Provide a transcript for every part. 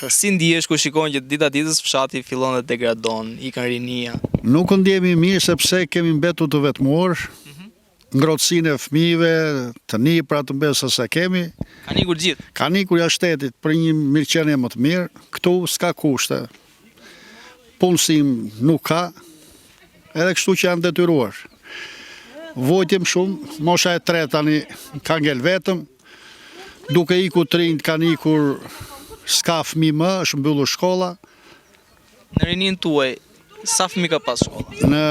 Si ndihesh kur shikon që dita ditës fshati fillon dhe degradon, ikën rinia? Nuk ndjehemi mirë sepse kemi mbetur të vetmuar, ngrohtësinë e fëmijëve, të nipra të mbesa sa kemi. Kanë ikur gjithë. Kanë ikur jashtë shtetit për një mirëqenie më të mirë. Këtu s'ka kushte. Punësim nuk ka, edhe kështu që janë detyruar. Vojtim shumë, mosha e tretë tani ka ngel vetëm, duke ikur të rinjt kanë ikur, s'ka fëmijë më, është mbyllur shkolla. Në rinin tuaj, sa fëmijë ka pas shkolla? Në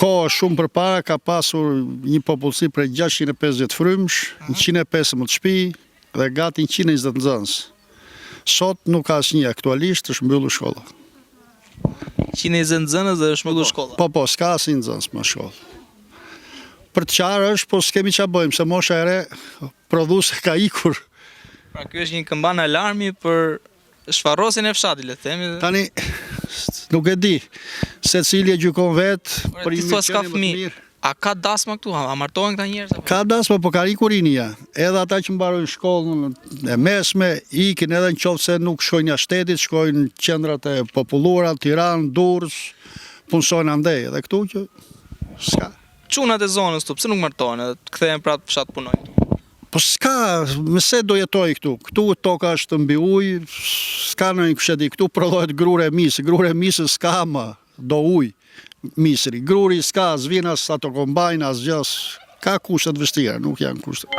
kohë shumë përpara ka pasur një popullsi prej 650 frymësh, 115 shtëpi dhe gati 120 nxënës. Sot nuk ka asnjë aktualisht, është mbyllur shkolla. 120 nxënës dhe është mbyllur shkolla. Po, s'ka asnjë nxënës më shkollë. Për të qarë është, po s'kemi ç'a bëjmë, se mosha e re prodhuese ka ikur. Pra kjo është një këmban alarmi për shfarrosin e fshatit, le të themi. Tani nuk e di, secili e gjykon vetë për Ti një thua s'ka mirëqenie më të fëmijë. mirë. A ka dasma këtu? A martohen këta njerëz apo? Ka dasma, po ka ikur rinia. Edhe ata që mbarojnë shkollën e mesme, ikin edhe nëse nuk shkojnë jashtë shtetit, shkojnë në qendrat e populluara, Tiranë, Durrës, punsojnë andej. Edhe këtu që s'ka. Çunat e zonës këtu, pse nuk martohen edhe kthehen prapë në fshat punojnë këtu? Po s'ka, mëse do jetoj këtu. Këtu toka është mbi ujë, s'ka në një kushedi. Këtu prodhohet grure e misë. Grure e misë s'ka më, do ujë misri. Gruri s'ka, as vjen as ato kombajn, as gjë. Ka kushtet vështira, nuk janë kushtet.